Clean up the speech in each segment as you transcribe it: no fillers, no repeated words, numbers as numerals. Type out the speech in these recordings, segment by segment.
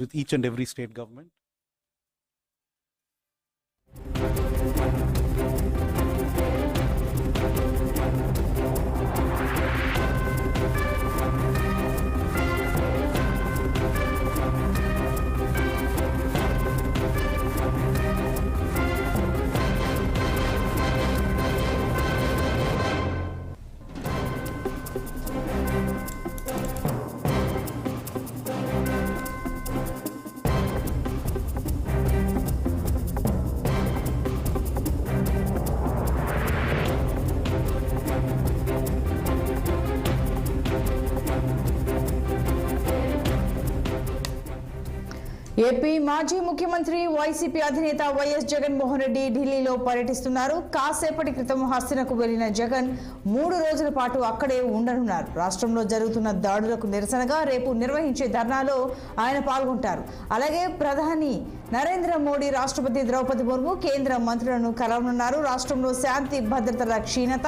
with each and every state government. AP మాజీ ముఖ్యమంత్రి YCP అధినేత వైఎస్ జగన్మోహన్ రెడ్డి ఢిల్లీలో పర్యటిస్తున్నారు. కాసేపటి క్రితం హస్తినకు వెళ్లిన జగన్ 3 రోజుల పాటు అక్కడే ఉండనున్నారు. రాష్ట్రంలో జరుగుతున్న దాడులకు నిరసనగా రేపు నిర్వహించే ధర్నాలో ఆయన పాల్గొంటారు. అలాగే ప్రధాని నరేంద్ర మోడీ, రాష్ట్రపతి ద్రౌపది ముర్ము, కేంద్ర మంత్రులను కలవనున్నారు. రాష్ట్రంలో శాంతి భద్రతల క్షీణత,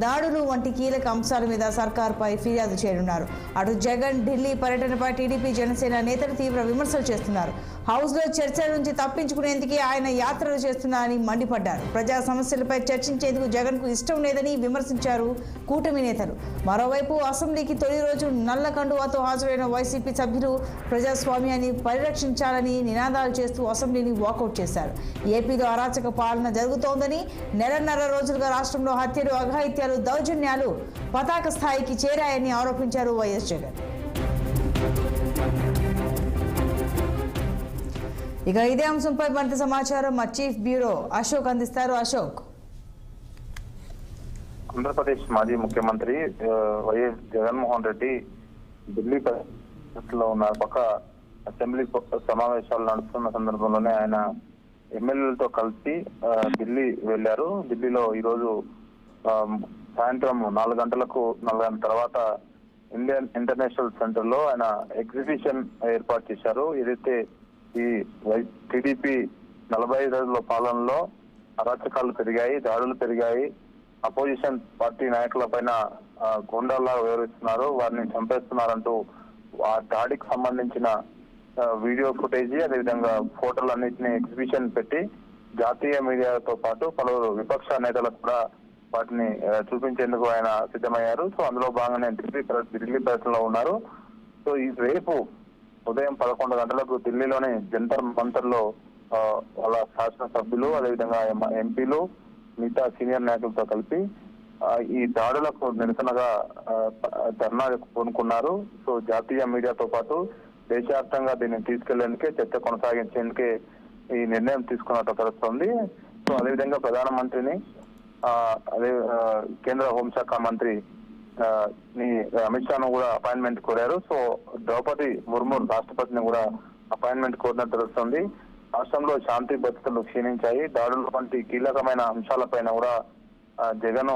దాడులు వంటి కీలక అంశాల మీద సర్కార్పై ఫిర్యాదు చేయనున్నారు. అటు జగన్ ఢిల్లీ పర్యటనపై టీడీపీ, జనసేన నేతలు తీవ్ర విమర్శలు చేస్తున్నారు. హౌస్ లో చర్చల నుంచి తప్పించుకునేందుకే ఆయన యాత్రలు చేస్తున్నారని మండిపడ్డారు. ప్రజా సమస్యలపై చర్చించేందుకు జగన్ కు ఇష్టం లేదని విమర్శించారు కూటమి నేతలు. మరోవైపు అసెంబ్లీకి తొలి రోజు నల్ల కండువాతో హాజరైన వైసీపీ సభ్యులు ప్రజాస్వామ్యాన్ని పరిరక్షించాలని నినాదాలు చేస్తూ అసెంబ్లీని వాకౌట్ చేశారు. ఏపీలో అరాచక పాలన జరుగుతోందని, నెలన్నర రోజులుగా రాష్ట్రంలో హత్యలు, అఘాయిత్యాలు, దౌర్జన్యాలు పతాక స్థాయికి చేరాయని ఆరోపించారు వైఎస్ జగన్. ఇక ఇదే అంశంపై మరింత సమాచారం మా చీఫ్ బ్యూరో అశోక్ అందిస్తారు. అశోక్. ఆంధ్రప్రదేశ్ మాజీ ముఖ్యమంత్రి వైఎస్ జగన్మోహన్ రెడ్డి ఢిల్లీ లో ఉన్నారు. పక్క అసెంబ్లీ సమావేశాలు నడుస్తున్న సందర్భంలోనే ఆయన ఎమ్మెల్యేలతో కలిసి ఢిల్లీ వెళ్లారు. ఢిల్లీలో ఈరోజు సాయంత్రం 4 గంటలకు తర్వాత ఇండియన్ ఇంటర్నేషనల్ సెంటర్ లో ఆయన ఎగ్జిబిషన్ ఏర్పాటు చేశారు. ఏదైతే ఈ టీడీపీ 45 రోజుల పాలనలో అరాచకాలు పెరిగాయి, దాడులు పెరిగాయి, అపోజిషన్ పార్టీ నాయకుల పైన గుండాల్లా వివరిస్తున్నారు, వారిని చంపేస్తున్నారంటూ ఆ దాడికి సంబంధించిన వీడియో ఫుటేజ్, అదేవిధంగా ఫోటోలన్నింటినీ ఎగ్జిబిషన్ పెట్టి జాతీయ మీడియాతో పాటు పలువురు విపక్ష నేతలకు కూడా వాటిని చూపించేందుకు ఆయన సిద్ధమయ్యారు. సో అందులో భాగంగానే ఢిల్లీ పర్యటనలో ఉన్నారు. సో ఈ రేపు ఉదయం 11 గంటలకు ఢిల్లీలోని జంతర్ మంతర్ లో వాళ్ళ శాసనసభ్యులు, అదేవిధంగా ఎంపీలు, మిగతా సీనియర్ నాయకులతో కలిపి ఈ దాడులకు నిరసనగా ధర్నా పూనుకున్నారు. సో జాతీయ మీడియాతో పాటు దేశవ్యాప్తంగా దీన్ని తీసుకెళ్లేందుకే, చర్చ కొనసాగించేందుకే ఈ నిర్ణయం తీసుకున్నట్టు తెలుస్తోంది. సో అదేవిధంగా ప్రధానమంత్రిని, అదే కేంద్ర హోంశాఖ మంత్రి అమిత్ షాను కూడా అపాయింట్మెంట్ కోరారు. సో ద్రౌపది ముర్ము రాష్ట్రపతిని కూడా అపాయింట్మెంట్ కోరినట్టు తెలుస్తుంది. రాష్ట్రంలో శాంతి భద్రతలు క్షీణించాయి, దాడుల వంటి కీలకమైన అంశాలపైన కూడా జగన్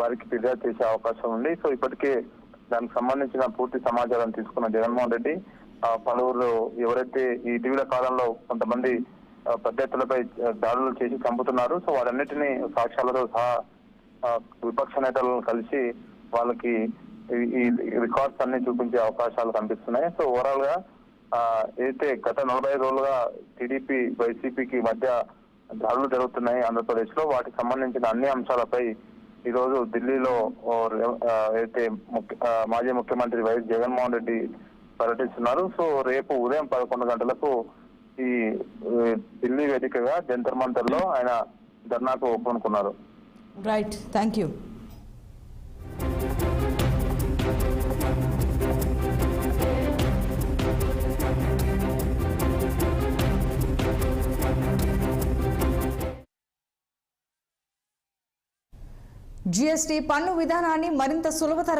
వారికి ఫిర్యాదు చేసే అవకాశం ఉంది. సో ఇప్పటికే దానికి సంబంధించిన పూర్తి సమాచారం తీసుకున్న జగన్మోహన్ రెడ్డి పలువురు ఎవరైతే ఈ ఇటీవల కాలంలో కొంతమంది పెద్దలపై దాడులు చేసి చంపుతున్నారు, సో వారన్నిటినీ సాక్ష్యాలతో సహా విపక్ష నేతలను కలిసి వాళ్ళకి ఈ రికార్డ్స్ అన్ని చూపించే అవకాశాలు కనిపిస్తున్నాయి. సో ఓవరాల్ గా అయితే గత 45 రోజులుగా టీడీపీ, వైసీపీకి మధ్య దాడులు జరుగుతున్నాయి ఆంధ్రప్రదేశ్ లో. వాటికి సంబంధించిన అన్ని అంశాలపై ఈ రోజు ఢిల్లీలో అయితే మాజీ ముఖ్యమంత్రి వైఎస్ జగన్మోహన్ రెడ్డి పర్యటిస్తున్నారు. సో రేపు ఉదయం 11 గంటలకు ఈ ఢిల్లీ వేదికగా జంతర్ మంతర్ లో ఆయన ధర్నాకు పూనుకున్నారు. Right, thank you. జీఎస్టీ పన్ను విధానాన్ని మరింత సులభతరం